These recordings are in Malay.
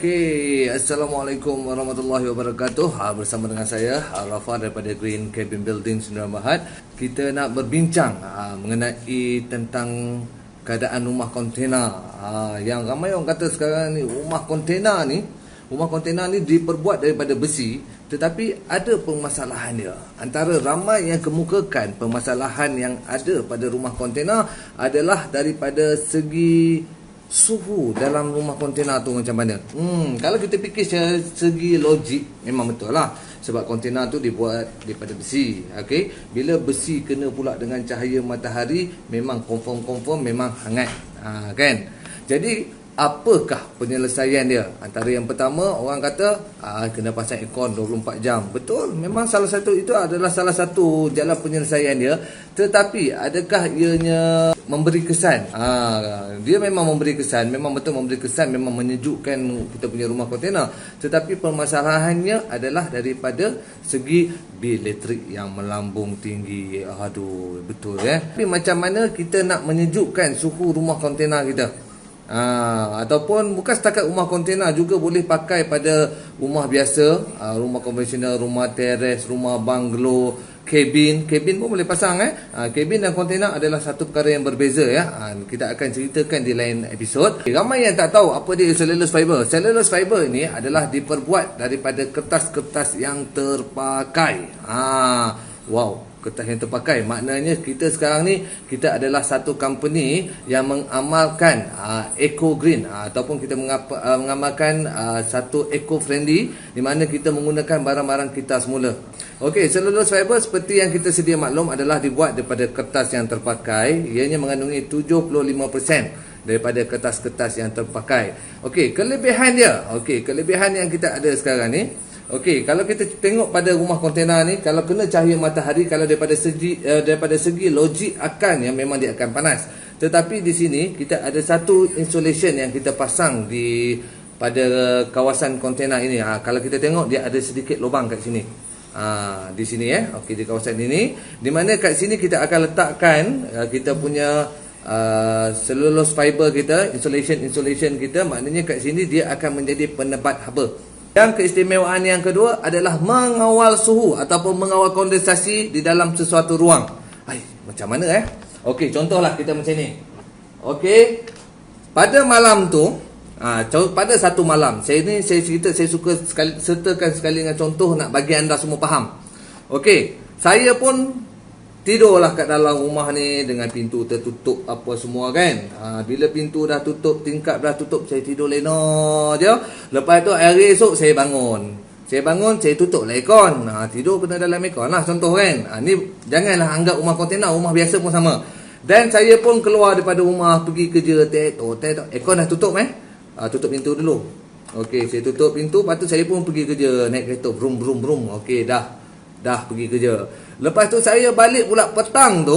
Okey, Assalamualaikum warahmatullahi wabarakatuh. Bersama dengan saya Rafa daripada Green Cabin Building Sdn Bhd. Kita nak berbincang mengenai tentang keadaan rumah kontena. Yang ramai orang kata sekarang ni rumah kontena ni diperbuat daripada besi, tetapi ada permasalahan dia. Antara ramai yang kemukakan permasalahan yang ada pada rumah kontena adalah daripada segi suhu dalam rumah kontena tu macam mana. Kalau kita fikir secara segi logik, memang betul lah. Sebab kontena tu dibuat daripada besi. Okey, bila besi kena pula dengan cahaya matahari, memang confirm memang hangat. Kan? Jadi apakah penyelesaian dia? Antara yang pertama, orang kata kena pasang aircon 24 jam. Betul, memang itu adalah salah satu jalan penyelesaian dia. Tetapi adakah ianya memberi kesan? Dia memang memberi kesan, memang betul memberi kesan, memang menyejukkan kita punya rumah kontena. Tetapi permasalahannya adalah daripada segi bil elektrik yang melambung tinggi. Aduh, betul Tapi macam mana kita nak menyejukkan suhu rumah kontena kita? Ataupun bukan setakat rumah kontena, juga boleh pakai pada rumah biasa, rumah konvensional, rumah teres, rumah banglo, kabin pun boleh pasang. Kabin dan kontena adalah satu perkara yang berbeza kita akan ceritakan di lain episod. Ramai yang tak tahu apa dia cellulose fiber. Cellulose fiber ini adalah diperbuat daripada kertas-kertas yang terpakai. Wow, kertas yang terpakai. Maknanya kita sekarang ni, kita adalah satu company yang mengamalkan eco green, ataupun kita mengamalkan satu eco friendly, di mana kita menggunakan barang-barang kita semula. Okey, cellulose fiber seperti yang kita sedia maklum adalah dibuat daripada kertas yang terpakai. Ianya mengandungi 75% daripada kertas-kertas yang terpakai. Okey, kelebihan dia. Kelebihan yang kita ada sekarang ni. Okey, kalau kita tengok pada rumah kontena ni, kalau kena cahaya matahari, kalau daripada segi logik akan memang dia akan panas. Tetapi di sini kita ada satu insulation yang kita pasang pada kawasan kontena ini. Kalau kita tengok, dia ada sedikit lubang kat sini. Di sini Okey, di kawasan ini, di mana kat sini kita akan letakkan kita punya cellulose fiber kita, insulation kita. Maknanya kat sini dia akan menjadi penebat haba. Yang keistimewaan yang kedua adalah mengawal suhu ataupun mengawal kondensasi di dalam sesuatu ruang. Macam mana Okey, contohlah kita macam ni. Okey, pada malam tu, pada satu malam, saya suka sertakan sekali dengan contoh nak bagi anda semua faham. Okey, saya pun tidurlah kat dalam rumah ni dengan pintu tertutup apa semua kan. Bila pintu dah tutup, tingkap dah tutup, saya tidur lena je. Lepas tu hari esok saya bangun, saya tutup lah aircon. Tidur kena dalam aircon lah contoh kan. Ni janganlah anggap rumah kontena, rumah biasa pun sama. Dan saya pun keluar daripada rumah pergi kerja, aircon dah tutup tutup pintu dulu. Okey, saya tutup pintu, lepas tu saya pun pergi kerja, naik kereta brum. Okey, dah pergi kerja. Lepas tu saya balik pula petang tu.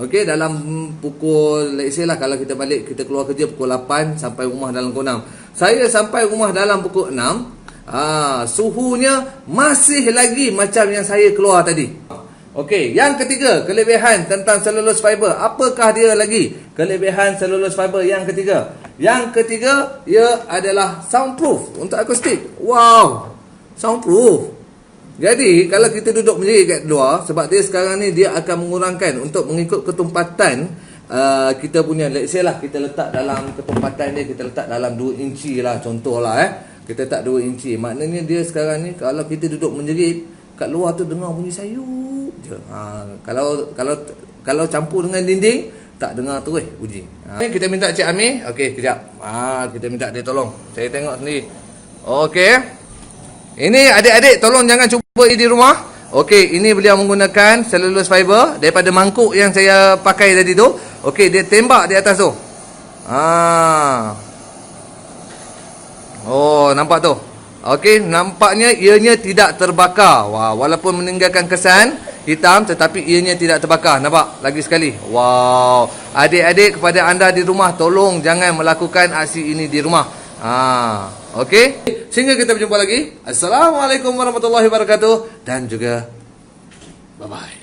Okey, dalam pukul, let's say lah, kalau kita balik, kita keluar kerja pukul 8, sampai rumah dalam pukul 6. Saya sampai rumah dalam pukul 6, suhunya masih lagi macam yang saya keluar tadi. Okey, yang ketiga, kelebihan tentang cellulose fiber. Apakah dia lagi? Kelebihan cellulose fiber yang ketiga. Yang ketiga, ia adalah soundproof untuk akustik. Wow, soundproof. Jadi, kalau kita duduk menjerit kat luar, sebab dia sekarang ni, dia akan mengurangkan untuk mengikut ketumpatan kita punya, let's say lah, kita letak dalam ketumpatan dia, kita letak dalam 2 inci lah, contoh lah kita letak 2 inci. Maknanya dia sekarang ni, kalau kita duduk menjerit, kat luar tu dengar bunyi sayup je. Kalau campur dengan dinding, tak dengar tu bunyi. Kita minta Cik Amir, okey, kejap. Kita minta dia tolong. Saya tengok sendiri. Okey. Ini adik-adik tolong jangan cuba di rumah. Okey, ini beliau menggunakan cellulose fiber daripada mangkuk yang saya pakai tadi tu. Okey, dia tembak di atas tu. Oh, nampak tu. Okey, nampaknya ianya tidak terbakar. Walaupun meninggalkan kesan hitam, tetapi ianya tidak terbakar. Nampak? Lagi sekali. Wow. Adik-adik, kepada anda di rumah, tolong jangan melakukan aksi ini di rumah. Okey, sehingga kita berjumpa lagi. Assalamualaikum warahmatullahi wabarakatuh, dan juga bye-bye.